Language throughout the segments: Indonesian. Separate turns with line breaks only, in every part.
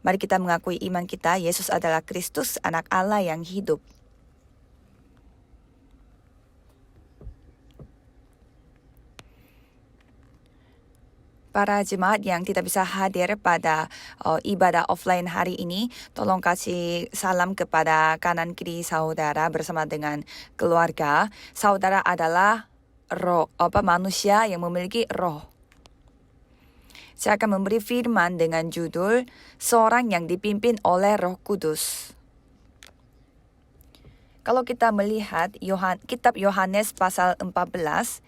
Mari kita mengakui iman kita, Yesus adalah Kristus, anak Allah yang hidup. Para jemaat yang tidak bisa hadir pada ibadah offline hari ini, tolong kasih salam kepada kanan kiri saudara bersama dengan keluarga. Saudara adalah manusia yang memiliki roh. Saya akan memberi firman dengan judul Seorang yang dipimpin oleh Roh Kudus. Kalau kita melihat kitab Yohanes pasal 14,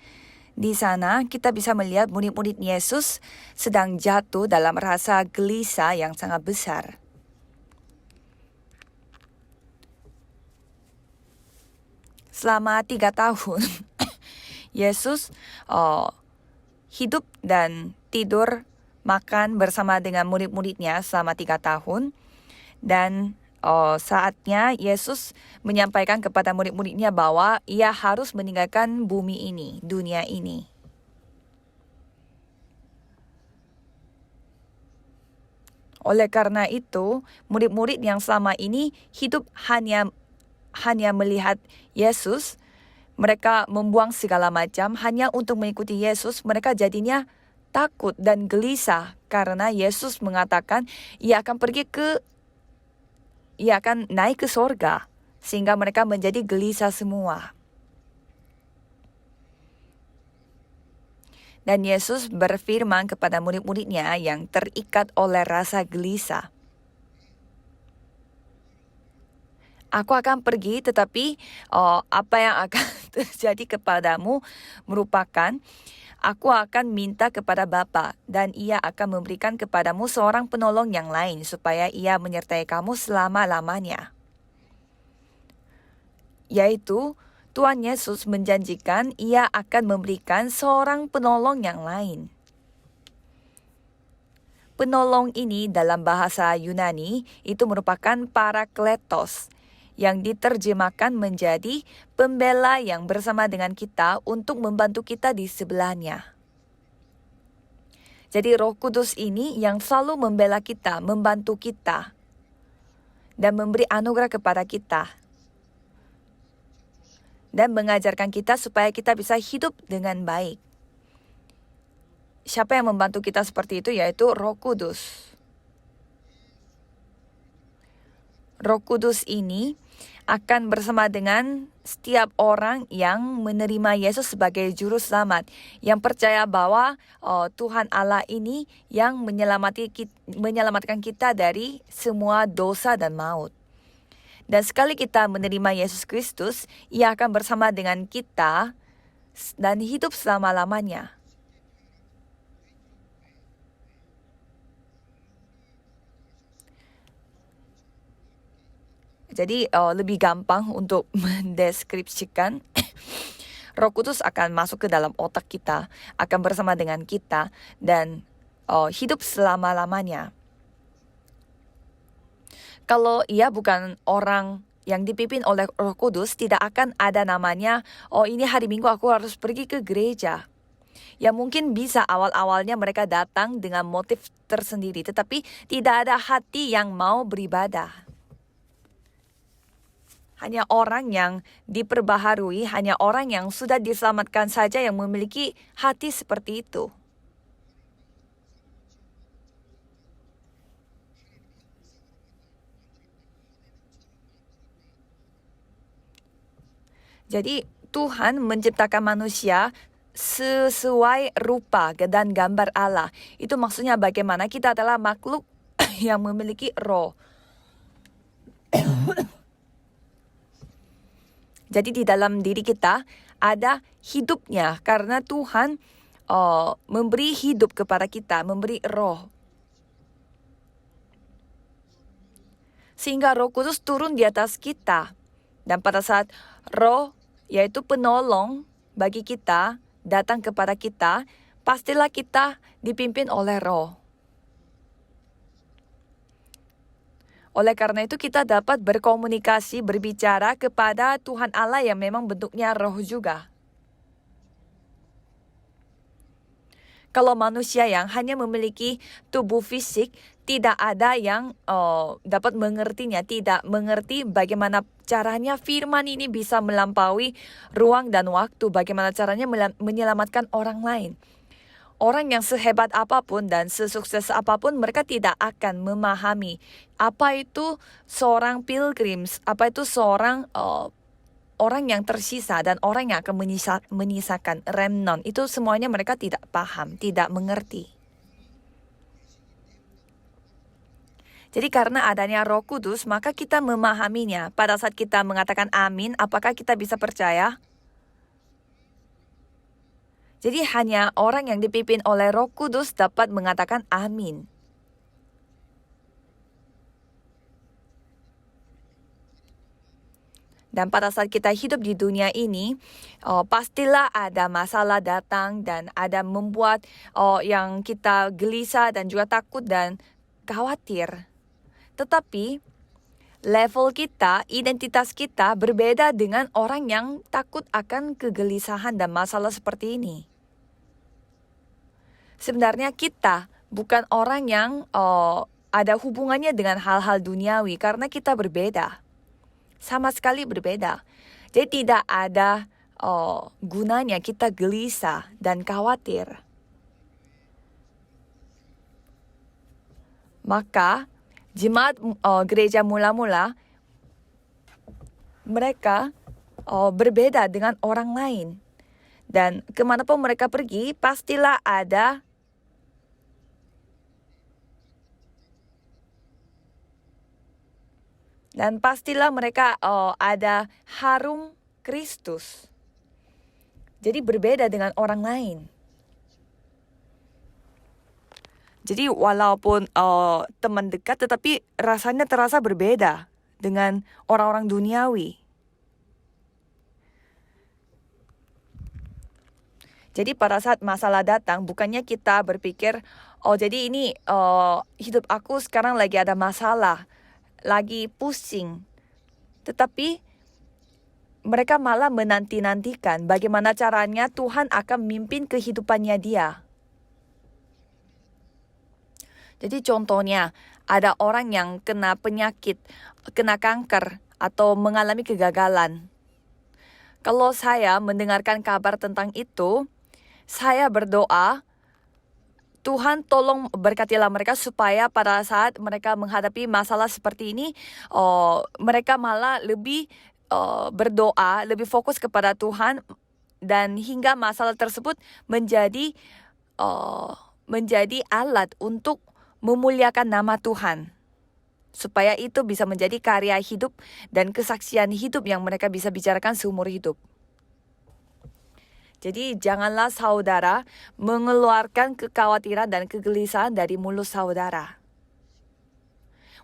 di sana kita bisa melihat murid-murid Yesus sedang jatuh dalam rasa gelisah yang sangat besar. Selama 3 tahun, Yesus hidup dan tidur, makan bersama dengan murid-muridnya selama 3 tahun. Dan saatnya Yesus menyampaikan kepada murid-muridnya bahwa ia harus meninggalkan bumi ini, dunia ini. Oleh karena itu, murid-murid yang selama ini hidup hanya melihat Yesus, mereka membuang segala macam hanya untuk mengikuti Yesus. Mereka jadinya takut dan gelisah karena Yesus mengatakan ia akan naik ke sorga, sehingga mereka menjadi gelisah semua. Dan Yesus berfirman kepada murid-muridnya yang terikat oleh rasa gelisah. Aku akan pergi, tetapi apa yang akan terjadi kepadamu merupakan aku akan minta kepada Bapa, dan ia akan memberikan kepadamu seorang penolong yang lain, supaya ia menyertai kamu selama-lamanya. Yaitu, Tuhan Yesus menjanjikan ia akan memberikan seorang penolong yang lain. Penolong ini dalam bahasa Yunani itu merupakan parakletos, yang diterjemahkan menjadi pembela yang bersama dengan kita untuk membantu kita di sebelahnya. Jadi Roh Kudus ini yang selalu membela kita, membantu kita, dan memberi anugerah kepada kita. Dan mengajarkan kita supaya kita bisa hidup dengan baik. Siapa yang membantu kita seperti itu? Yaitu Roh Kudus. Roh Kudus ini akan bersama dengan setiap orang yang menerima Yesus sebagai juru selamat, yang percaya bahwa Tuhan Allah ini yang menyelamatkan kita dari semua dosa dan maut. Dan sekali kita menerima Yesus Kristus, ia akan bersama dengan kita dan hidup selama-lamanya. Jadi lebih gampang untuk mendeskripsikan, Roh Kudus akan masuk ke dalam otak kita, akan bersama dengan kita, dan hidup selama-lamanya. Kalau ia bukan orang yang dipimpin oleh Roh Kudus, tidak akan ada namanya, ini hari Minggu aku harus pergi ke gereja. Ya mungkin bisa awal-awalnya mereka datang dengan motif tersendiri, tetapi tidak ada hati yang mau beribadah. Hanya orang yang diperbaharui, hanya orang yang sudah diselamatkan saja yang memiliki hati seperti itu. Jadi Tuhan menciptakan manusia sesuai rupa dan gambar Allah. Itu maksudnya bagaimana kita adalah makhluk yang memiliki roh. Jadi di dalam diri kita ada hidupnya karena Tuhan memberi hidup kepada kita, memberi roh. Sehingga Roh Kudus turun di atas kita. Dan pada saat roh, yaitu penolong bagi kita, datang kepada kita, pastilah kita dipimpin oleh roh. Oleh karena itu kita dapat berkomunikasi, berbicara kepada Tuhan Allah yang memang bentuknya roh juga. Kalau manusia yang hanya memiliki tubuh fisik, tidak ada yang dapat mengertinya, tidak mengerti bagaimana caranya firman ini bisa melampaui ruang dan waktu, bagaimana caranya menyelamatkan orang lain. Orang yang sehebat apapun dan sesukses apapun, mereka tidak akan memahami apa itu seorang pilgrims, apa itu seorang orang yang tersisa dan orang yang akan menyisakan remnant. Itu semuanya mereka tidak paham, tidak mengerti. Jadi karena adanya Roh Kudus, maka kita memahaminya. Pada saat kita mengatakan amin, apakah kita bisa percaya? Jadi hanya orang yang dipimpin oleh Roh Kudus dapat mengatakan amin. Dan pada saat kita hidup di dunia ini, pastilah ada masalah datang dan ada membuat yang kita gelisah dan juga takut dan khawatir. Tetapi level kita, identitas kita berbeda dengan orang yang takut akan kegelisahan dan masalah seperti ini. Sebenarnya kita bukan orang yang ada hubungannya dengan hal-hal duniawi karena kita berbeda. Sama sekali berbeda. Jadi tidak ada gunanya kita gelisah dan khawatir. Maka jemaat gereja mula-mula, mereka berbeda dengan orang lain. Dan kemanapun mereka pergi, pastilah ada mereka ada harum Kristus. Jadi berbeda dengan orang lain. Jadi walaupun teman dekat, tetapi rasanya terasa berbeda dengan orang-orang duniawi. Jadi pada saat masalah datang, bukannya kita berpikir, jadi ini hidup aku sekarang lagi ada masalah, lagi pusing. Tetapi mereka malah menanti-nantikan bagaimana caranya Tuhan akan memimpin kehidupannya dia. Jadi contohnya, ada orang yang kena penyakit, kena kanker, atau mengalami kegagalan. Kalau saya mendengarkan kabar tentang itu, saya berdoa, Tuhan tolong berkatilah mereka supaya pada saat mereka menghadapi masalah seperti ini, mereka malah lebih berdoa, lebih fokus kepada Tuhan, dan hingga masalah tersebut menjadi alat untuk memuliakan nama Tuhan. Supaya itu bisa menjadi karya hidup dan kesaksian hidup yang mereka bisa bicarakan seumur hidup. Jadi janganlah saudara mengeluarkan kekhawatiran dan kegelisahan dari mulut saudara.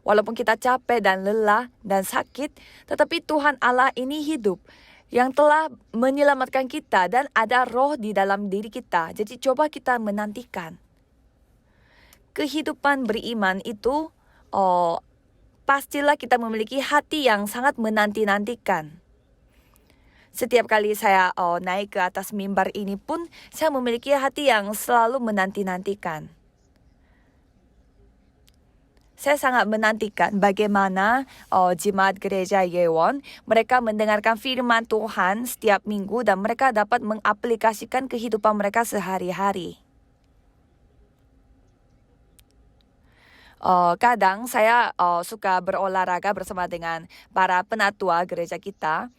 Walaupun kita capek dan lelah dan sakit, tetapi Tuhan Allah ini hidup yang telah menyelamatkan kita dan ada roh di dalam diri kita. Jadi coba kita menantikan. Kehidupan beriman itu pastilah kita memiliki hati yang sangat menanti-nantikan. Setiap kali saya naik ke atas mimbar ini pun, saya memiliki hati yang selalu menanti-nantikan. Saya sangat menantikan bagaimana jemaat gereja Yewon, mereka mendengarkan firman Tuhan setiap minggu dan mereka dapat mengaplikasikan kehidupan mereka sehari-hari. Kadang saya suka berolahraga bersama dengan para penatua gereja kita.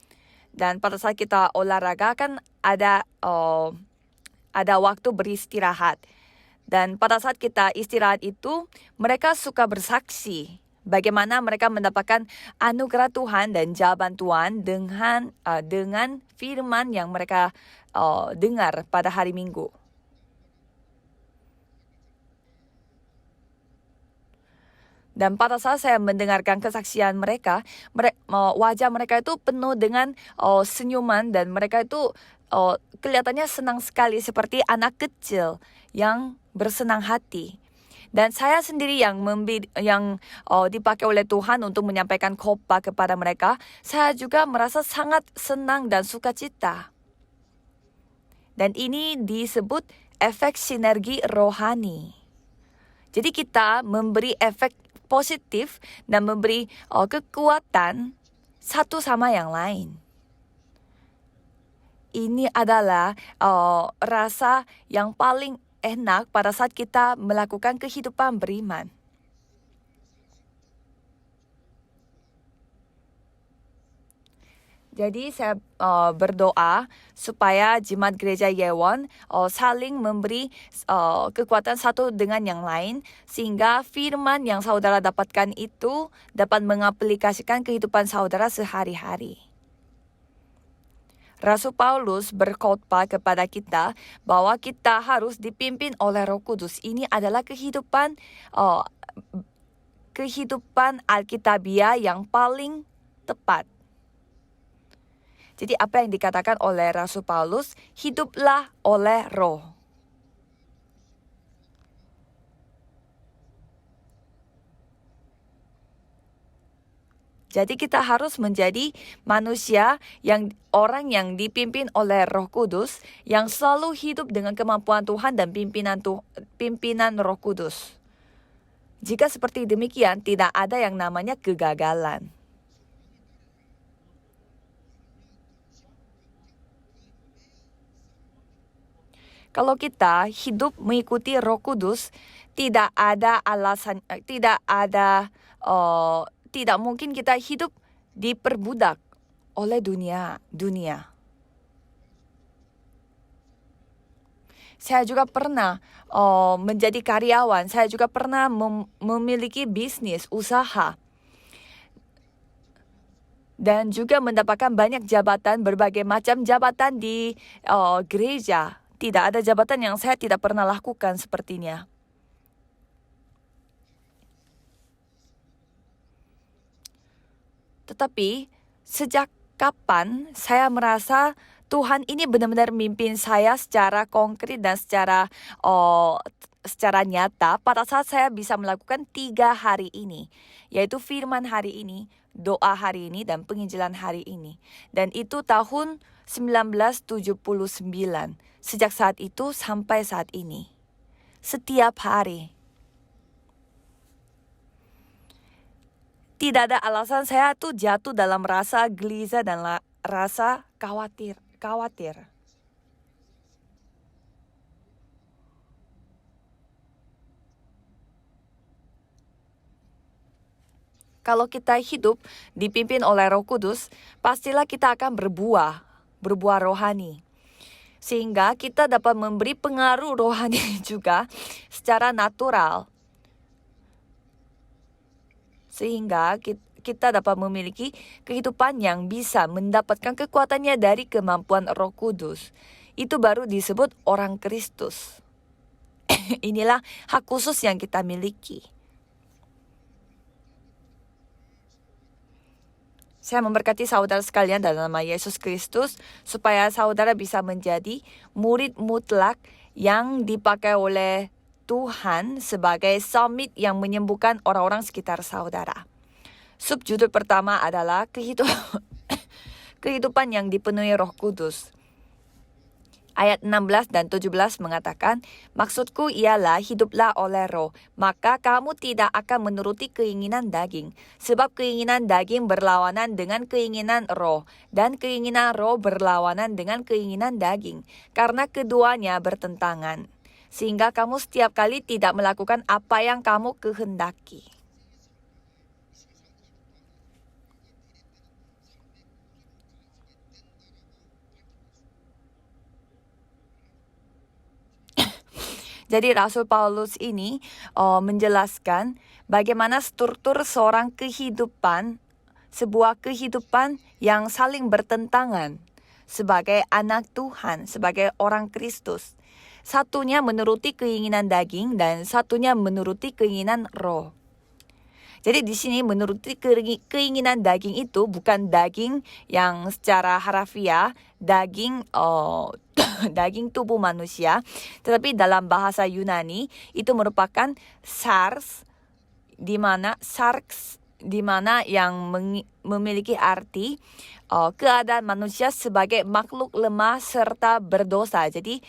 Dan pada saat kita olahraga kan ada waktu beristirahat. Dan pada saat kita istirahat itu, mereka suka bersaksi bagaimana mereka mendapatkan anugerah Tuhan dan jawaban Tuhan dengan firman yang mereka dengar pada hari Minggu. Dan pada saat saya mendengarkan kesaksian mereka, wajah mereka itu penuh dengan senyuman dan mereka itu kelihatannya senang sekali seperti anak kecil yang bersenang hati. Dan saya sendiri yang dipakai oleh Tuhan untuk menyampaikan khotbah kepada mereka, saya juga merasa sangat senang dan sukacita. Dan ini disebut efek sinergi rohani. Jadi kita memberi efek positif dan memberi kekuatan satu sama yang lain. Ini adalah rasa yang paling enak pada saat kita melakukan kehidupan beriman. Jadi saya berdoa supaya jemaat gereja Yewon saling memberi kekuatan satu dengan yang lain, sehingga firman yang saudara dapatkan itu dapat mengaplikasikan kehidupan saudara sehari-hari. Rasul Paulus berkhotbah kepada kita bahwa kita harus dipimpin oleh Roh Kudus. Ini adalah kehidupan Alkitabiah yang paling tepat. Jadi apa yang dikatakan oleh Rasul Paulus, hiduplah oleh roh. Jadi kita harus menjadi manusia orang yang dipimpin oleh Roh Kudus, yang selalu hidup dengan kemampuan Tuhan dan pimpinan Roh Kudus. Jika seperti demikian, tidak ada yang namanya kegagalan. Kalau kita hidup mengikuti Roh Kudus, tidak ada alasan, tidak mungkin kita hidup diperbudak oleh dunia. Saya juga pernah menjadi karyawan, saya juga pernah memiliki bisnis, usaha. Dan juga mendapatkan banyak jabatan, berbagai macam jabatan di gereja. Tidak ada jabatan yang saya tidak pernah lakukan sepertinya. Tetapi sejak kapan saya merasa Tuhan ini benar-benar memimpin saya secara konkret dan secara nyata pada saat saya bisa melakukan 3 hari ini, yaitu firman hari ini, doa hari ini, dan penginjilan hari ini. Dan itu tahun 1979. Sejak saat itu sampai saat ini. Setiap hari. Tidak ada alasan saya tuh jatuh dalam rasa gelisah dan rasa khawatir. Kalau kita hidup dipimpin oleh Roh Kudus, pastilah kita akan berbuah rohani. Sehingga kita dapat memberi pengaruh rohani juga secara natural. Sehingga kita dapat memiliki kehidupan yang bisa mendapatkan kekuatannya dari kemampuan Roh Kudus. Itu baru disebut orang Kristus. Inilah hak khusus yang kita miliki. Saya memberkati saudara sekalian dalam nama Yesus Kristus, supaya saudara bisa menjadi murid mutlak yang dipakai oleh Tuhan sebagai summit yang menyembuhkan orang-orang sekitar saudara. Subjudul pertama adalah kehidupan yang dipenuhi Roh Kudus. Ayat 16 dan 17 mengatakan, maksudku ialah hiduplah oleh roh, maka kamu tidak akan menuruti keinginan daging. Sebab keinginan daging berlawanan dengan keinginan roh, dan keinginan roh berlawanan dengan keinginan daging. Karena keduanya bertentangan, sehingga kamu setiap kali tidak melakukan apa yang kamu kehendaki. Jadi Rasul Paulus ini menjelaskan bagaimana struktur sebuah kehidupan yang saling bertentangan sebagai anak Tuhan, sebagai orang Kristus. Satunya menuruti keinginan daging dan satunya menuruti keinginan roh. Jadi di sini menuruti keinginan daging itu bukan daging yang secara harafiah, daging tubuh manusia, tetapi dalam bahasa Yunani itu merupakan sarx, di mana yang memiliki arti keadaan manusia sebagai makhluk lemah serta berdosa. Jadi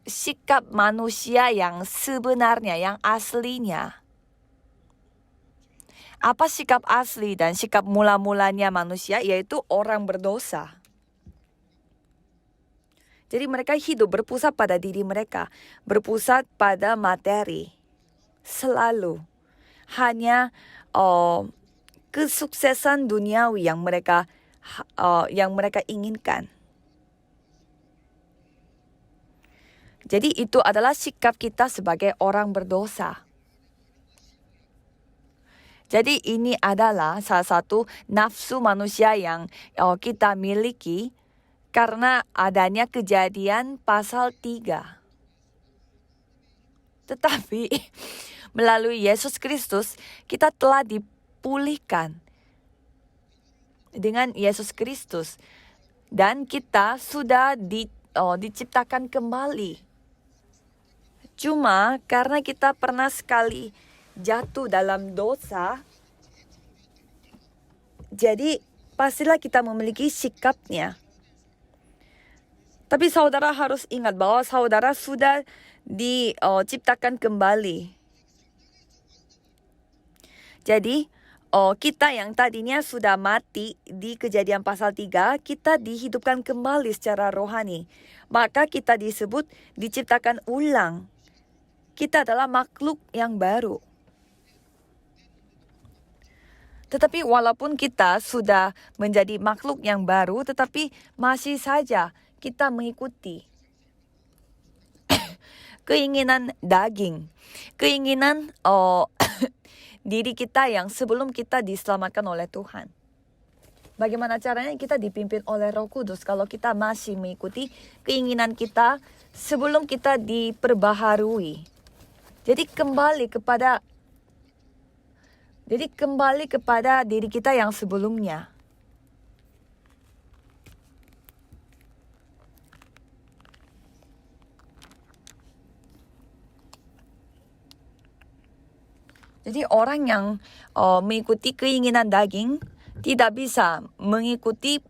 sikap manusia yang sebenarnya, yang aslinya. Apa sikap asli dan sikap mula-mulanya manusia? Yaitu orang berdosa. Jadi mereka hidup berpusat pada diri mereka, berpusat pada materi. Selalu. Hanya kesuksesan duniawi yang mereka inginkan. Jadi itu adalah sikap kita sebagai orang berdosa. Jadi ini adalah salah satu nafsu manusia yang kita miliki karena adanya kejadian pasal 3. Tetapi melalui Yesus Kristus kita telah dipulihkan dengan Yesus Kristus. Dan kita sudah diciptakan kembali. Cuma karena kita pernah sekali jatuh dalam dosa, jadi pastilah kita memiliki sikapnya. Tapi saudara harus ingat bahwa saudara sudah diciptakan kembali. Jadi kita yang tadinya sudah mati di kejadian pasal 3, kita dihidupkan kembali secara rohani. Maka kita disebut diciptakan ulang. Kita adalah makhluk yang baru. Tetapi walaupun kita sudah menjadi makhluk yang baru, tetapi masih saja kita mengikuti keinginan daging, keinginan diri kita yang sebelum kita diselamatkan oleh Tuhan. Bagaimana caranya kita dipimpin oleh Roh Kudus kalau kita masih mengikuti keinginan kita sebelum kita diperbaharui. Jadi kembali kepada diri kita yang sebelumnya. Jadi orang yang mengikuti keinginan daging tidak bisa mengikuti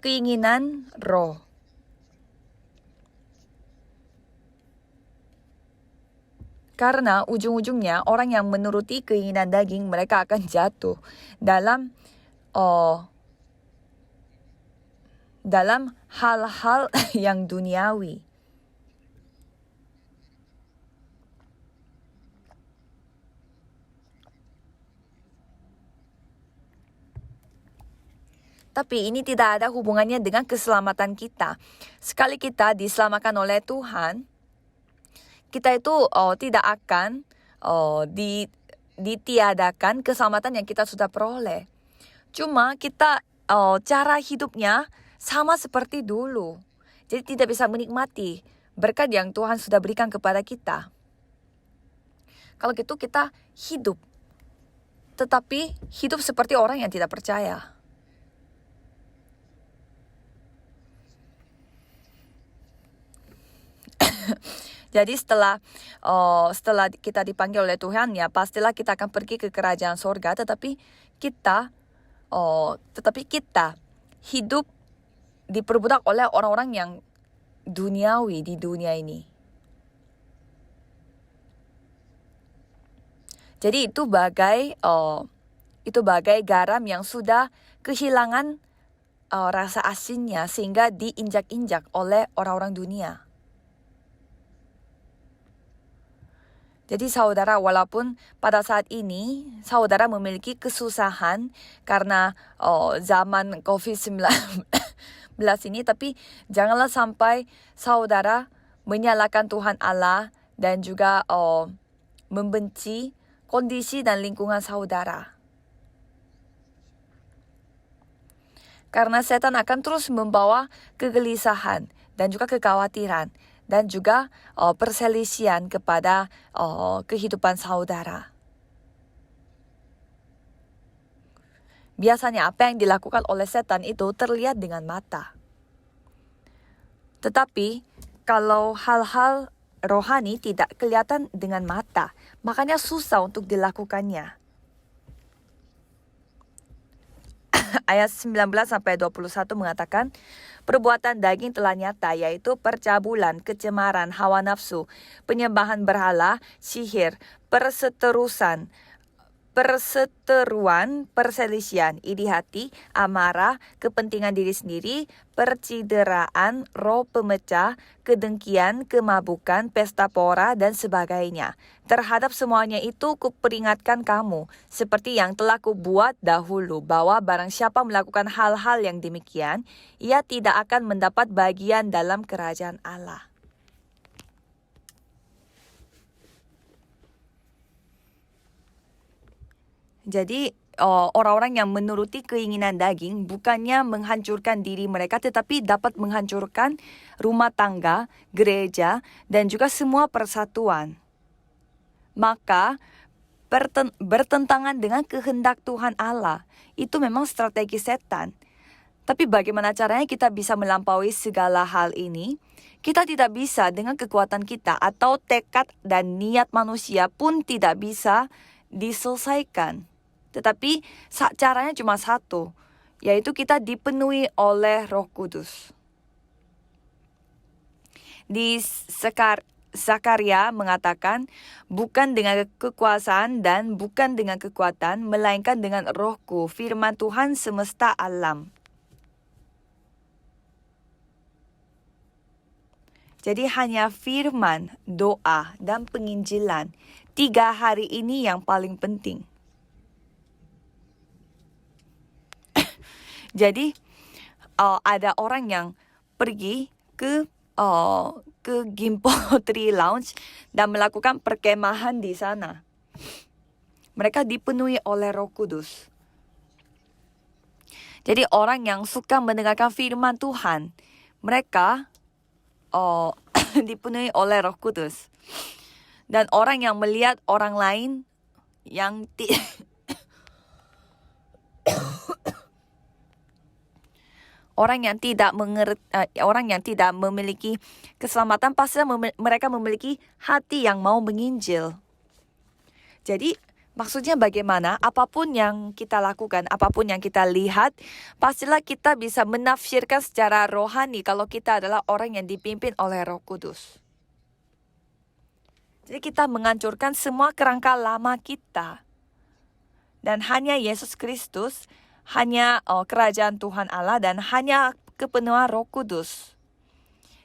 keinginan roh. Karena ujung-ujungnya orang yang menuruti keinginan daging mereka akan jatuh dalam hal-hal yang duniawi. Tapi ini tidak ada hubungannya dengan keselamatan kita. Sekali kita diselamatkan oleh Tuhan, kita itu tidak akan ditiadakan keselamatan yang kita sudah peroleh. Cuma kita cara hidupnya sama seperti dulu. Jadi tidak bisa menikmati berkat yang Tuhan sudah berikan kepada kita. Kalau gitu kita hidup. Tetapi hidup seperti orang yang tidak percaya. Jadi setelah kita dipanggil oleh Tuhan, ya pastilah kita akan pergi ke kerajaan sorga. Tetapi kita hidup diperbudak oleh orang-orang yang duniawi di dunia ini. Jadi itu bagai garam yang sudah kehilangan rasa asinnya sehingga diinjak-injak oleh orang-orang dunia. Jadi saudara, walaupun pada saat ini saudara memiliki kesusahan karena zaman COVID-19 ini, tapi janganlah sampai saudara menyalahkan Tuhan Allah dan juga membenci kondisi dan lingkungan saudara. Karena setan akan terus membawa kegelisahan dan juga kekhawatiran dan juga perselisihan kepada kehidupan saudara. Biasanya apa yang dilakukan oleh setan itu terlihat dengan mata. Tetapi kalau hal-hal rohani tidak kelihatan dengan mata, makanya susah untuk dilakukannya. Ayat 19-21 mengatakan, perbuatan daging telah nyata, yaitu percabulan, kecemaran, hawa nafsu, penyembahan berhala, sihir, perseteruan, perselisihan, iri hati, amarah, kepentingan diri sendiri, percideraan, roh pemecah, kedengkian, kemabukan, pesta pora, dan sebagainya. Terhadap semuanya itu kuperingatkan kamu, seperti yang telah kubuat dahulu, bahwa barang siapa melakukan hal-hal yang demikian, ia tidak akan mendapat bagian dalam kerajaan Allah. Jadi orang-orang yang menuruti keinginan daging bukannya menghancurkan diri mereka, tetapi dapat menghancurkan rumah tangga, gereja, dan juga semua persatuan. Maka bertentangan dengan kehendak Tuhan Allah. Itu memang strategi setan. Tapi bagaimana caranya kita bisa melampaui segala hal ini? Kita tidak bisa dengan kekuatan kita, atau tekad dan niat manusia pun tidak bisa diselesaikan. Tetapi caranya cuma satu, yaitu kita dipenuhi oleh Roh Kudus. Di Zakaria mengatakan, bukan dengan kekuasaan dan bukan dengan kekuatan, melainkan dengan Rohku, firman Tuhan semesta alam. Jadi hanya firman, doa, dan penginjilan, 3 hari ini yang paling penting. Jadi ada orang yang pergi ke Gimpo Tree Lounge dan melakukan perkemahan di sana. Mereka dipenuhi oleh Roh Kudus. Jadi orang yang suka mendengarkan firman Tuhan, mereka dipenuhi oleh Roh Kudus. Dan orang yang melihat orang lain yang orang yang tidak memiliki keselamatan, pasti mereka memiliki hati yang mau menginjil. Jadi maksudnya bagaimana? Apapun yang kita lakukan, apapun yang kita lihat, pastilah kita bisa menafsirkan secara rohani kalau kita adalah orang yang dipimpin oleh Roh Kudus. Jadi kita menghancurkan semua kerangka lama kita. Dan hanya Yesus Kristus, hanya kerajaan Tuhan Allah, dan hanya kepenuhan Roh Kudus.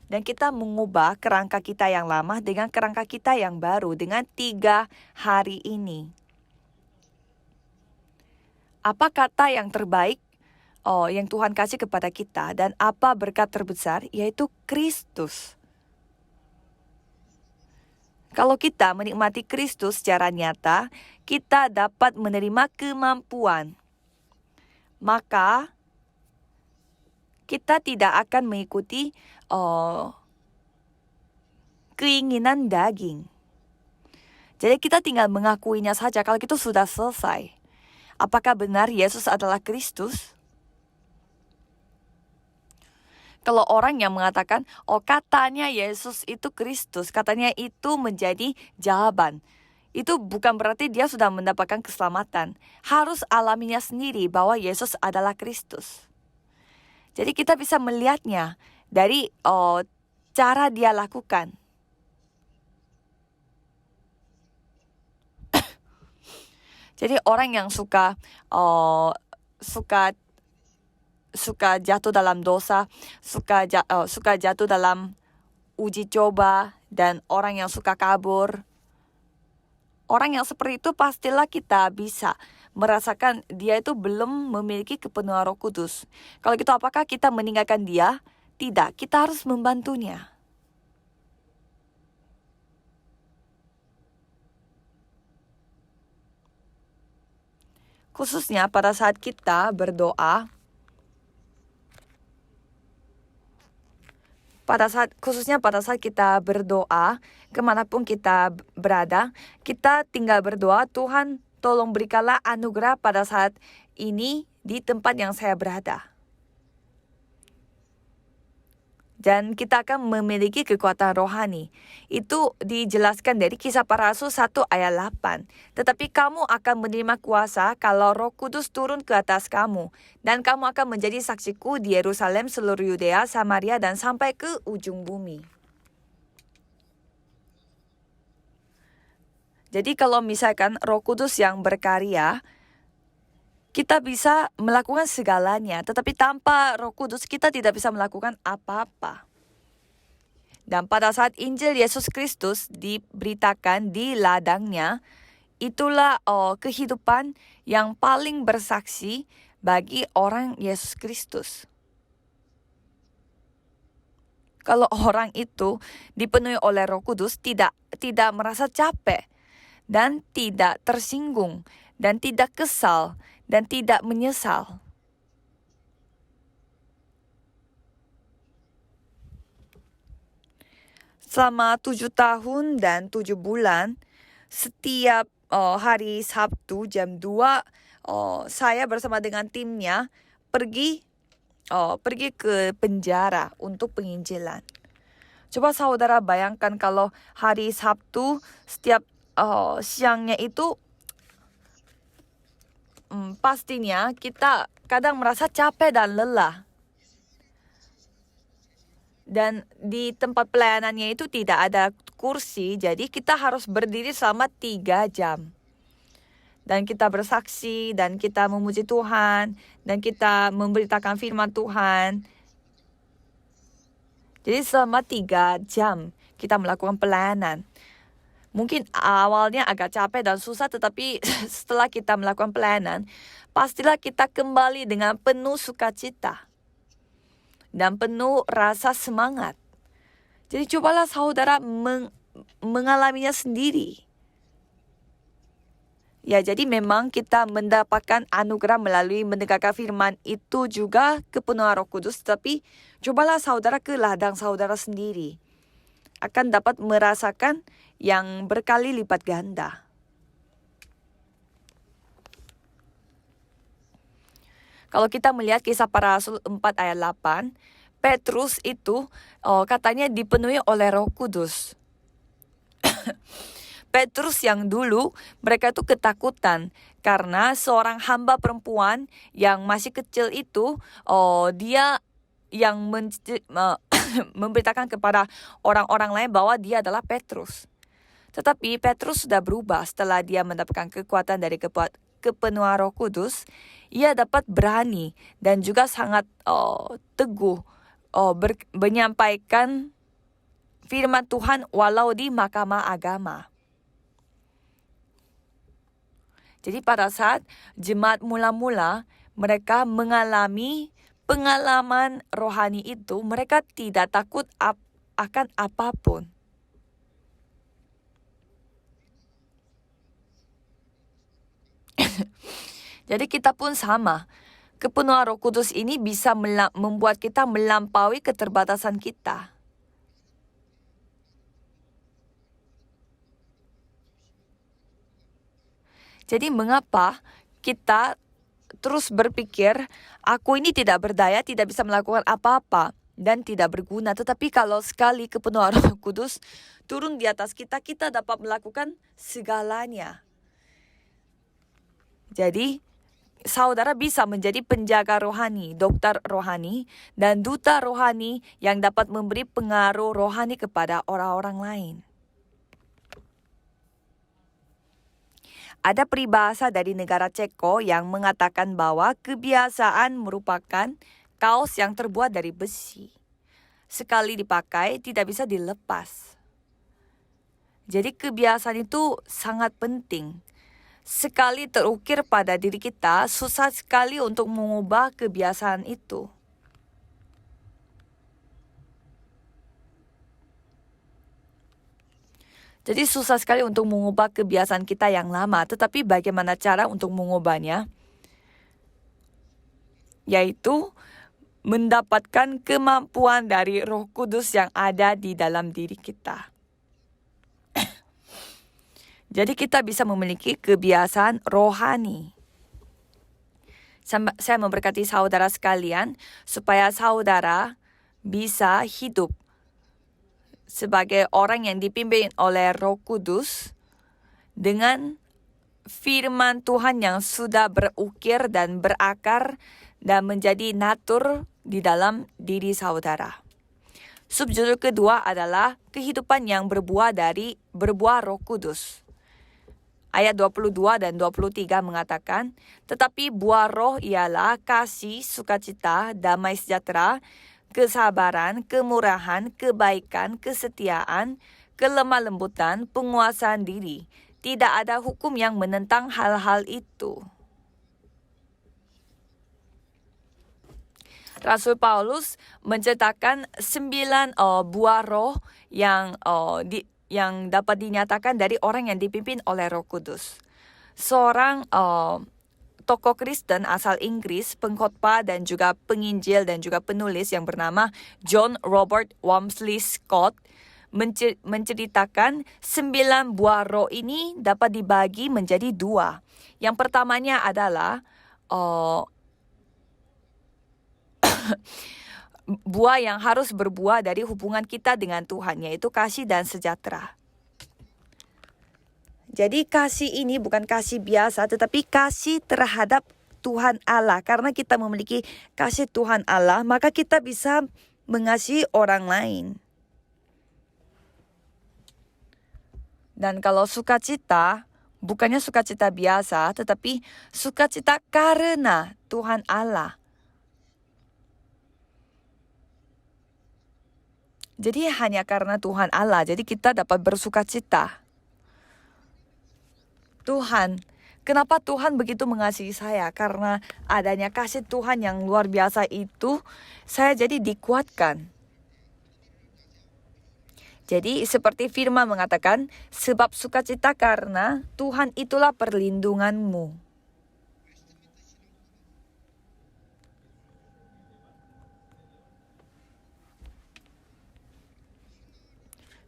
Dan kita mengubah kerangka kita yang lama dengan kerangka kita yang baru dengan 3 hari ini. Apa kata yang terbaik yang Tuhan kasih kepada kita, dan apa berkat terbesar, yaitu Kristus. Kalau kita menikmati Kristus secara nyata, kita dapat menerima kemampuan. Maka kita tidak akan mengikuti keinginan daging. Jadi kita tinggal mengakuinya saja kalau itu sudah selesai. Apakah benar Yesus adalah Kristus? Kalau orang yang mengatakan, katanya Yesus itu Kristus, katanya itu menjadi jawaban. Itu bukan berarti dia sudah mendapatkan keselamatan. Harus alaminya sendiri bahwa Yesus adalah Kristus. Jadi kita bisa melihatnya dari cara dia lakukan. Jadi orang yang suka jatuh dalam dosa, suka jatuh dalam uji coba, dan orang yang suka kabur. Orang yang seperti itu pastilah kita bisa merasakan dia itu belum memiliki kepenuhan Roh Kudus. Kalau gitu apakah kita meninggalkan dia? Tidak, kita harus membantunya. Khususnya pada saat kita berdoa, khususnya pada saat kita berdoa, kemanapun kita berada, kita tinggal berdoa, Tuhan tolong berikanlah anugerah pada saat ini di tempat yang saya berada. dan kita akan memiliki kekuatan rohani. Itu dijelaskan dari Kisah Para Rasul 1 ayat 8. Tetapi kamu akan menerima kuasa kalau Roh Kudus turun ke atas kamu, dan kamu akan menjadi saksiku di Yerusalem, seluruh Yudea, Samaria, dan sampai ke ujung bumi. Jadi kalau misalkan Roh Kudus yang berkarya, kita bisa melakukan segalanya, tetapi tanpa Roh Kudus kita tidak bisa melakukan apa-apa. Dan pada saat Injil Yesus Kristus diberitakan di ladangnya, itulah kehidupan yang paling bersaksi bagi orang Yesus Kristus. Kalau orang itu dipenuhi oleh Roh Kudus, tidak merasa capek dan tidak tersinggung dan tidak kesal dan tidak menyesal. Selama 7 tahun dan 7 bulan, setiap hari Sabtu jam 2, saya bersama dengan timnya pergi ke penjara untuk penginjilan. Coba saudara bayangkan kalau hari Sabtu setiap siangnya itu pastinya kita kadang merasa capek dan lelah. Dan di tempat pelayanannya itu tidak ada kursi, jadi kita harus berdiri selama 3 jam. Dan kita bersaksi, dan kita memuji Tuhan, dan kita memberitakan firman Tuhan. Jadi selama 3 jam kita melakukan pelayanan. Mungkin awalnya agak capek dan susah, tetapi setelah kita melakukan pelayanan, pastilah kita kembali dengan penuh sukacita dan penuh rasa semangat. Jadi cobalah saudara mengalaminya sendiri. Ya, jadi memang kita mendapatkan anugerah melalui mendengarkan firman itu juga kepenuhan Roh Kudus, tapi cobalah saudara ke ladang saudara sendiri. Akan dapat merasakan yang berkali lipat ganda. Kalau kita melihat Kisah Para Rasul 4 ayat 8, Petrus itu katanya dipenuhi oleh Roh Kudus. Petrus yang dulu mereka itu ketakutan karena seorang hamba perempuan yang masih kecil itu dia yang memberitakan kepada orang-orang lain bahwa dia adalah Petrus. Tetapi Petrus sudah berubah setelah dia mendapatkan kekuatan dari kepenuhan Roh Kudus. Ia dapat berani dan juga sangat teguh menyampaikan firman Tuhan walau di mahkamah agama. Jadi pada saat jemaat mula-mula mereka mengalami pengalaman rohani itu, mereka tidak takut akan apapun. Jadi kita pun sama. Kepenuhan Roh Kudus ini bisa membuat kita melampaui keterbatasan kita. Jadi mengapa kita terus berpikir, aku ini tidak berdaya, tidak bisa melakukan apa-apa, dan tidak berguna. Tetapi kalau sekali kepenuhan Roh Kudus turun di atas kita, kita dapat melakukan segalanya. Jadi, saudara bisa menjadi penjaga rohani, dokter rohani, dan duta rohani yang dapat memberi pengaruh rohani kepada orang-orang lain. Ada peribahasa dari negara Ceko yang mengatakan bahwa kebiasaan merupakan kaos yang terbuat dari besi. Sekali dipakai, tidak bisa dilepas. Jadi kebiasaan itu sangat penting. Sekali terukir pada diri kita, susah sekali untuk mengubah kebiasaan itu. Jadi susah sekali untuk mengubah kebiasaan kita yang lama. Tetapi bagaimana cara untuk mengubahnya? Yaitu mendapatkan kemampuan dari Roh Kudus yang ada di dalam diri kita. Jadi kita bisa memiliki kebiasaan rohani. Saya memberkati saudara sekalian supaya saudara bisa hidup sebagai orang yang dipimpin oleh Roh Kudus dengan firman Tuhan yang sudah berukir dan berakar dan menjadi natur di dalam diri saudara. Subjudul kedua adalah kehidupan yang berbuah Roh Kudus. Ayat 22 dan 23 mengatakan, tetapi buah roh ialah kasih, sukacita, damai sejahtera, kesabaran, kemurahan, kebaikan, kesetiaan, kelemah lembutan, penguasaan diri. Tidak ada hukum yang menentang hal-hal itu. Rasul Paulus menceritakan 9 buah roh yang dapat dinyatakan dari orang yang dipimpin oleh Roh Kudus. Seorang tokoh Kristen asal Inggris, pengkhotbah dan juga penginjil dan juga penulis yang bernama John Robert Walmsley Scott menceritakan 9 buah roh ini dapat dibagi menjadi 2. Yang pertamanya adalah buah yang harus berbuah dari hubungan kita dengan Tuhan, yaitu kasih dan sejahtera. Jadi kasih ini bukan kasih biasa, tetapi kasih terhadap Tuhan Allah. Karena kita memiliki kasih Tuhan Allah, maka kita bisa mengasihi orang lain. Dan kalau sukacita, bukannya sukacita biasa, tetapi sukacita karena Tuhan Allah. Jadi hanya karena Tuhan Allah, jadi kita dapat bersukacita. Tuhan, kenapa Tuhan begitu mengasihi saya? Karena adanya kasih Tuhan yang luar biasa itu, saya jadi dikuatkan. Jadi seperti firman mengatakan, sebab sukacita karena Tuhan itulah perlindunganmu.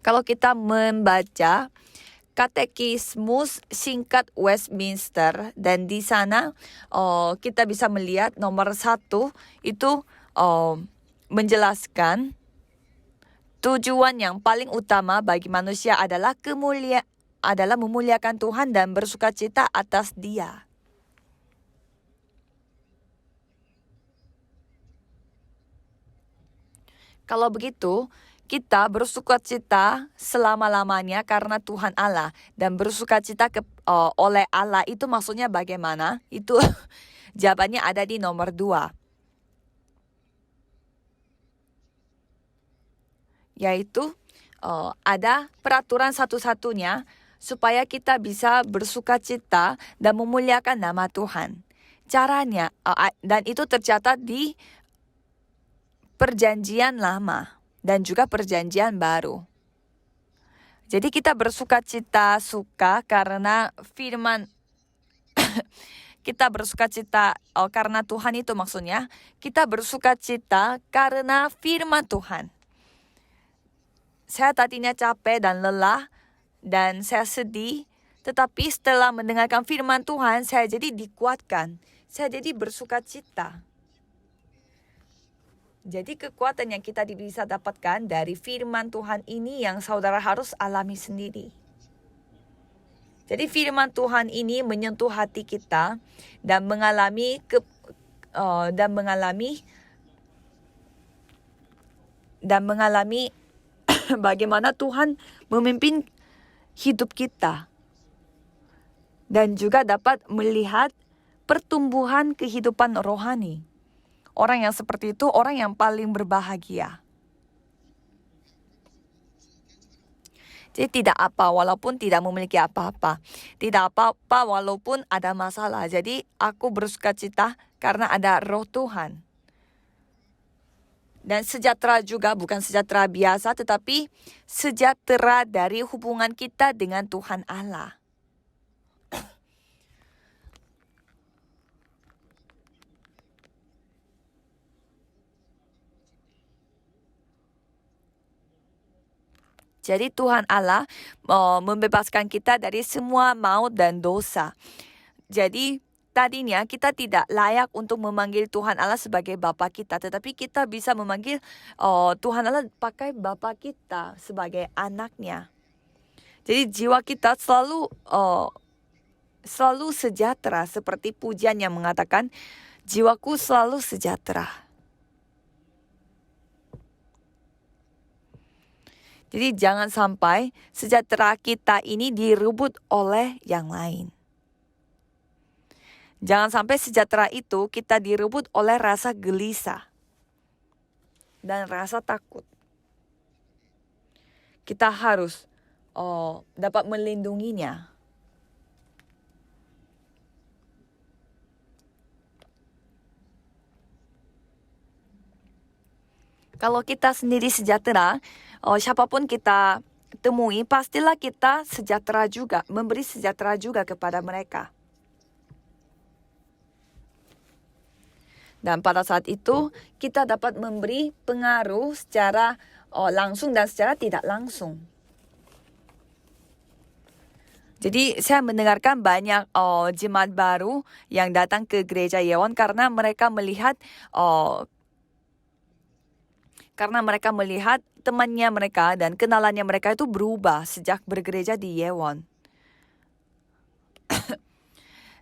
Kalau kita membaca Katekismus Singkat Westminster, dan di sana kita bisa melihat nomor 1 itu menjelaskan tujuan yang paling utama bagi manusia adalah memuliakan Tuhan dan bersukacita atas Dia. Kalau begitu, kita bersukacita selama-lamanya karena Tuhan Allah. Dan bersukacita oleh Allah itu maksudnya bagaimana? Itu jawabannya ada di nomor 2. Yaitu ada peraturan satu-satunya supaya kita bisa bersukacita dan memuliakan nama Tuhan. Caranya, dan itu tercatat di Perjanjian Lama dan juga Perjanjian Baru. Jadi kita bersukacita karena firman kita bersukacita karena Tuhan itu maksudnya kita bersukacita karena firman Tuhan. Saya tadinya capek dan lelah dan saya sedih, tetapi setelah mendengarkan firman Tuhan saya jadi dikuatkan. Saya jadi bersukacita. Jadi kekuatan yang kita bisa dapatkan dari firman Tuhan ini yang saudara harus alami sendiri. Jadi firman Tuhan ini menyentuh hati kita dan mengalami bagaimana Tuhan memimpin hidup kita. Dan juga dapat melihat pertumbuhan kehidupan rohani. Orang yang seperti itu, orang yang paling berbahagia. Jadi tidak apa walaupun tidak memiliki apa-apa. Tidak apa-apa walaupun ada masalah. Jadi aku bersukacita karena ada Roh Tuhan. Dan sejahtera juga bukan sejahtera biasa, tetapi sejahtera dari hubungan kita dengan Tuhan Allah. Jadi Tuhan Allah membebaskan kita dari semua maut dan dosa. Jadi tadinya kita tidak layak untuk memanggil Tuhan Allah sebagai Bapa kita, tetapi kita bisa memanggil Tuhan Allah pakai Bapa kita sebagai anaknya. Jadi jiwa kita selalu sejahtera, seperti pujian yang mengatakan, jiwaku selalu sejahtera. Jadi jangan sampai sejahtera kita ini direbut oleh yang lain. Jangan sampai sejahtera itu kita direbut oleh rasa gelisah dan rasa takut. Kita harus dapat melindunginya. Kalau kita sendiri sejahtera, siapapun kita temui, pastilah kita sejahtera juga, memberi sejahtera juga kepada mereka. Dan pada saat itu, kita dapat memberi pengaruh secara langsung dan secara tidak langsung. Jadi saya mendengarkan banyak jemaat baru yang datang ke gereja Yewon karena mereka melihat temannya mereka dan kenalannya mereka itu berubah sejak bergereja di Yewon.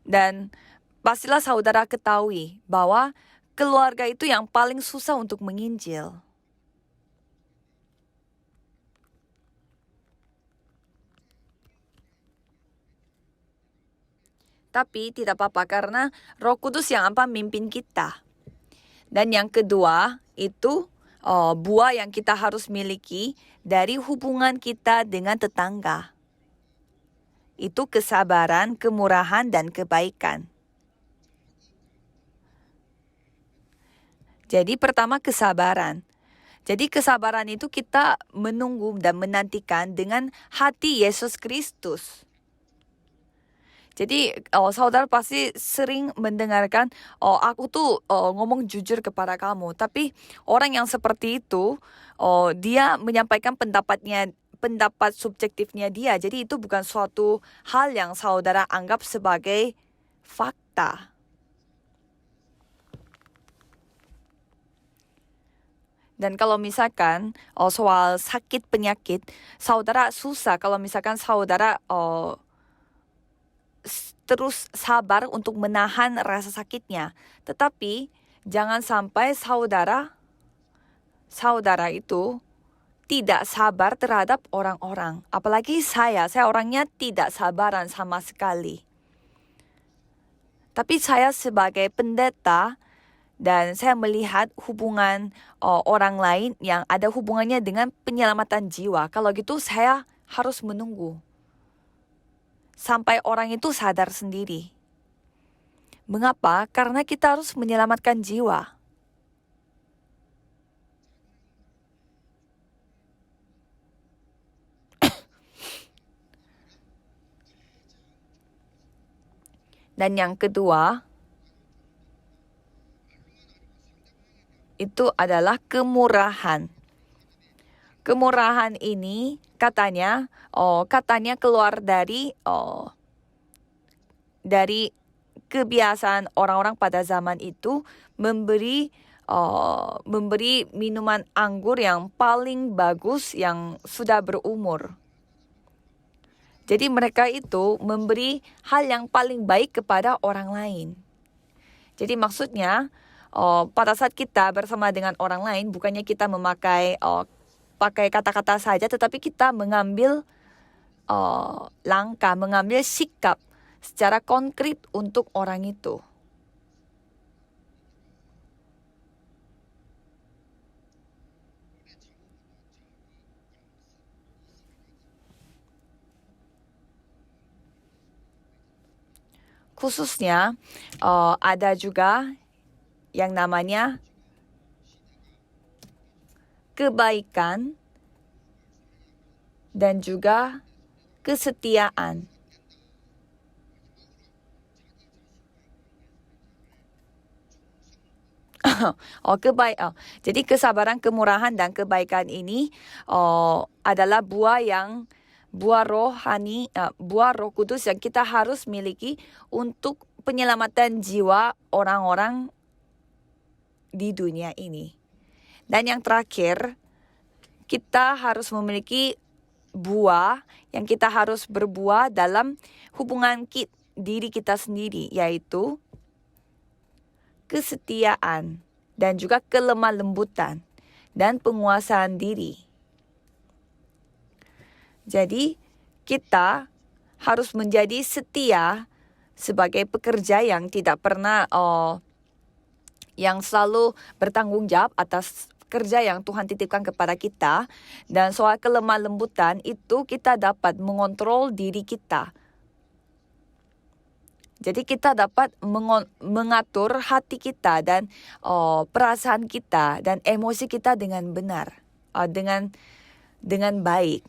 Dan pastilah saudara ketahui bahwa keluarga itu yang paling susah untuk menginjil. Tapi tidak apa-apa karena Roh Kudus yang akan memimpin kita. Dan yang kedua itu buah yang kita harus miliki dari hubungan kita dengan tetangga. Itu kesabaran, kemurahan, dan kebaikan. Jadi pertama kesabaran. Jadi kesabaran itu kita menunggu dan menantikan dengan hati Yesus Kristus. Jadi saudara pasti sering mendengarkan, aku tuh ngomong jujur kepada kamu. Tapi orang yang seperti itu, dia menyampaikan pendapat subjektifnya dia. Jadi itu bukan suatu hal yang saudara anggap sebagai fakta. Dan kalau misalkan soal sakit penyakit, saudara susah kalau misalkan saudara terus sabar untuk menahan rasa sakitnya. Tetapi jangan sampai saudara itu tidak sabar terhadap orang-orang. Apalagi saya orangnya tidak sabaran sama sekali. Tapi saya sebagai pendeta dan saya melihat hubungan orang lain yang ada hubungannya dengan penyelamatan jiwa. Kalau gitu saya harus menunggu sampai orang itu sadar sendiri. Mengapa? Karena kita harus menyelamatkan jiwa. Dan yang kedua, itu adalah kemurahan. Kemurahan ini katanya keluar dari kebiasaan orang-orang pada zaman itu memberi minuman anggur yang paling bagus yang sudah berumur. Jadi mereka itu memberi hal yang paling baik kepada orang lain. Jadi maksudnya pada saat kita bersama dengan orang lain, bukannya kita pakai kata-kata saja, tetapi kita mengambil langkah, mengambil sikap secara konkret untuk orang itu. Khususnya ada juga yang namanya kebaikan dan juga kesetiaan. Jadi kesabaran, kemurahan, dan kebaikan ini adalah buah rohani, buah Roh Kudus yang kita harus miliki untuk penyelamatan jiwa orang-orang di dunia ini. Dan yang terakhir, kita harus memiliki buah yang kita harus berbuah dalam hubungan diri kita sendiri, yaitu kesetiaan dan juga kelemah lembutan dan penguasaan diri. Jadi kita harus menjadi setia sebagai pekerja yang tidak pernah yang selalu bertanggung jawab atas kerja yang Tuhan titipkan kepada kita. Dan soal kelemah lembutan itu kita dapat mengontrol diri kita. Jadi kita dapat mengatur hati kita dan perasaan kita dan emosi kita dengan benar, dengan baik.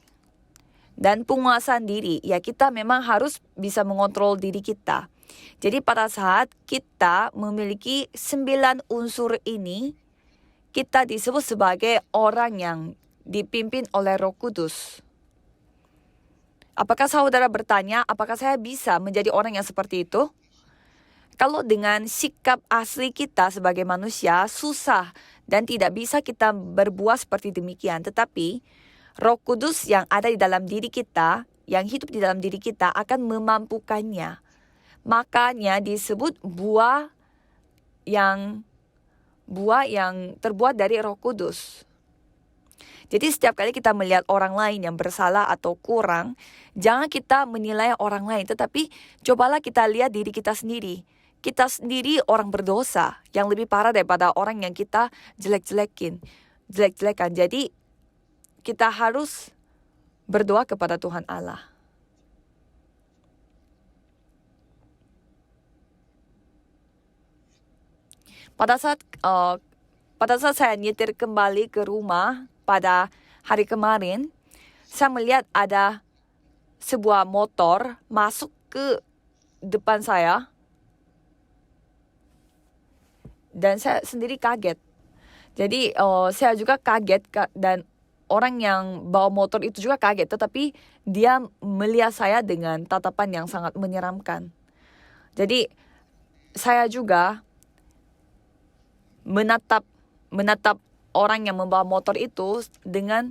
Dan penguasaan diri, ya kita memang harus bisa mengontrol diri kita. Jadi pada saat kita memiliki 9 unsur ini, kita disebut sebagai orang yang dipimpin oleh Roh Kudus. Apakah saudara bertanya, apakah saya bisa menjadi orang yang seperti itu? Kalau dengan sikap asli kita sebagai manusia, susah dan tidak bisa kita berbuat seperti demikian. Tetapi Roh Kudus yang ada di dalam diri kita, yang hidup di dalam diri kita akan memampukannya. Makanya disebut buah yang terbuat dari Roh Kudus. Jadi setiap kali kita melihat orang lain yang bersalah atau kurang, jangan kita menilai orang lain, tetapi cobalah kita lihat diri kita sendiri. Kita sendiri orang berdosa yang lebih parah daripada orang yang kita jelek-jelekan. Jadi kita harus berdoa kepada Tuhan Allah. Pada saat saya nyetir kembali ke rumah pada hari kemarin, saya melihat ada sebuah motor masuk ke depan saya. Dan saya sendiri kaget. Jadi saya juga kaget dan orang yang bawa motor itu juga kaget. Tetapi dia melihat saya dengan tatapan yang sangat menyeramkan. Jadi saya juga menatap orang yang membawa motor itu dengan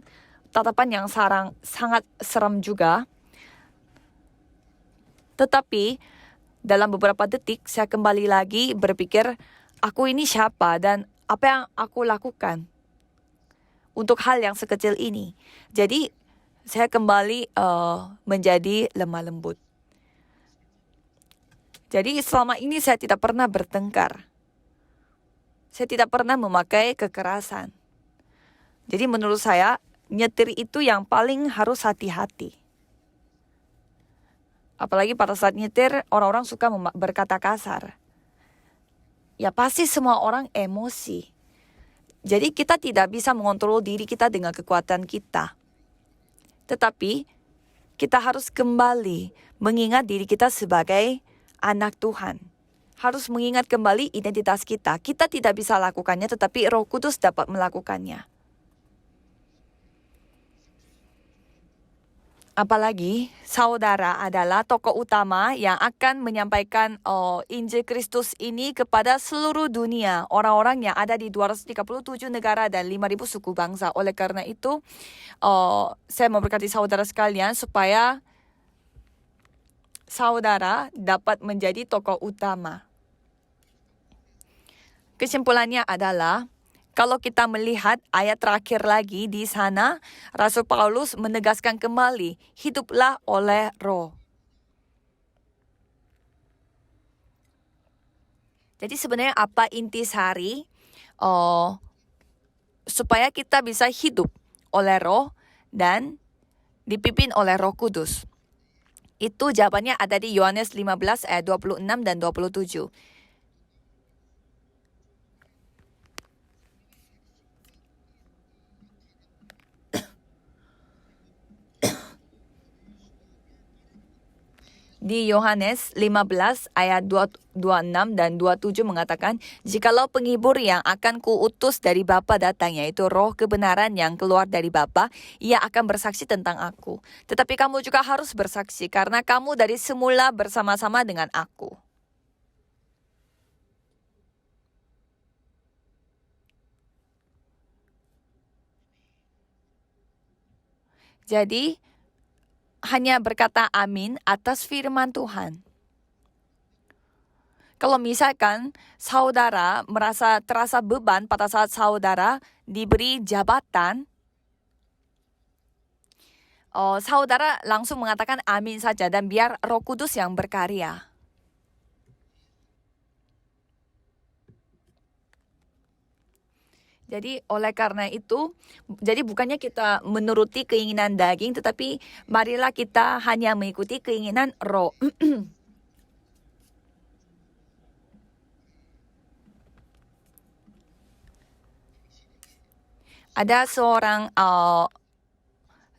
tatapan yang sangat seram juga. Tetapi dalam beberapa detik saya kembali lagi berpikir, aku ini siapa dan apa yang aku lakukan untuk hal yang sekecil ini. Jadi saya kembali menjadi lemah lembut. Jadi selama ini saya tidak pernah bertengkar. Saya tidak pernah memakai kekerasan. Jadi menurut saya, nyetir itu yang paling harus hati-hati. Apalagi pada saat nyetir, orang-orang suka berkata kasar. Ya pasti semua orang emosi. Jadi kita tidak bisa mengontrol diri kita dengan kekuatan kita. Tetapi kita harus kembali mengingat diri kita sebagai anak Tuhan. Harus mengingat kembali identitas kita. Kita tidak bisa lakukannya, tetapi Roh Kudus dapat melakukannya. Apalagi saudara adalah tokoh utama yang akan menyampaikan Injil Kristus ini kepada seluruh dunia. Orang-orang yang ada di 237 negara dan 5.000 suku bangsa. Oleh karena itu, saya memberkati saudara sekalian supaya saudara dapat menjadi tokoh utama. Kesimpulannya adalah, kalau kita melihat ayat terakhir lagi di sana, Rasul Paulus menegaskan kembali, hiduplah oleh Roh. Jadi sebenarnya apa intisari supaya kita bisa hidup oleh Roh dan dipimpin oleh Roh Kudus? Itu jawabannya ada di Yohanes 15 ayat 26 dan 27. Di Yohanes 15 ayat 26 dan 27 mengatakan, jikalau penghibur yang akan kuutus dari Bapa datang, yaitu Roh kebenaran yang keluar dari Bapa, ia akan bersaksi tentang aku. Tetapi kamu juga harus bersaksi, karena kamu dari semula bersama-sama dengan aku. Jadi, hanya berkata amin atas firman Tuhan. Kalau misalkan saudara terasa beban pada saat saudara diberi jabatan, saudara langsung mengatakan amin saja dan biar Roh Kudus yang berkarya. Jadi oleh karena itu, jadi bukannya kita menuruti keinginan daging, tetapi marilah kita hanya mengikuti keinginan roh. Ada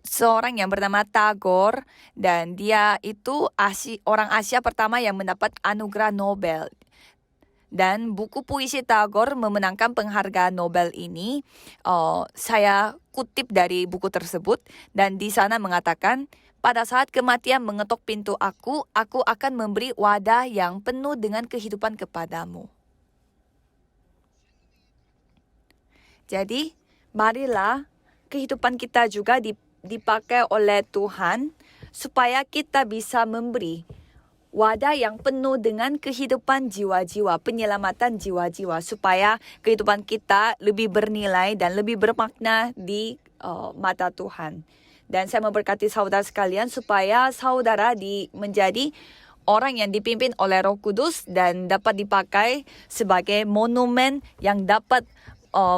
seorang yang bernama Tagore, dan dia itu orang Asia pertama yang mendapat anugerah Nobel. Dan buku puisi Tagore memenangkan penghargaan Nobel ini. Saya kutip dari buku tersebut, dan di sana mengatakan, pada saat kematian mengetok pintu aku akan memberi wadah yang penuh dengan kehidupan kepadamu. Jadi, marilah kehidupan kita juga dipakai oleh Tuhan supaya kita bisa memberi wadah yang penuh dengan kehidupan jiwa-jiwa, penyelamatan jiwa-jiwa, supaya kehidupan kita lebih bernilai dan lebih bermakna di mata Tuhan. Dan saya memberkati saudara sekalian supaya saudara menjadi orang yang dipimpin oleh Roh Kudus dan dapat dipakai sebagai monumen yang dapat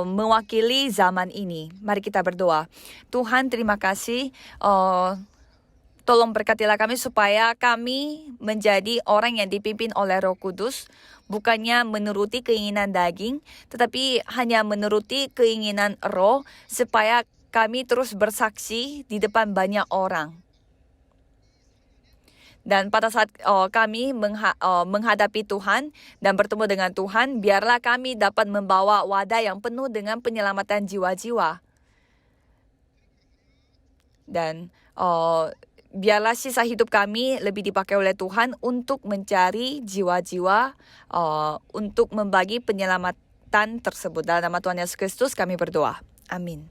mewakili zaman ini. Mari kita berdoa. Tuhan, terima kasih. Tolong berkatilah kami supaya kami menjadi orang yang dipimpin oleh Roh Kudus, bukannya menuruti keinginan daging, tetapi hanya menuruti keinginan Roh, supaya kami terus bersaksi di depan banyak orang. Dan pada saat kami menghadapi Tuhan dan bertemu dengan Tuhan, biarlah kami dapat membawa wadah yang penuh dengan penyelamatan jiwa-jiwa. Dan biarlah sisa hidup kami lebih dipakai oleh Tuhan untuk mencari jiwa-jiwa, untuk membagi penyelamatan tersebut. Dalam nama Tuhan Yesus Kristus kami berdoa. Amin.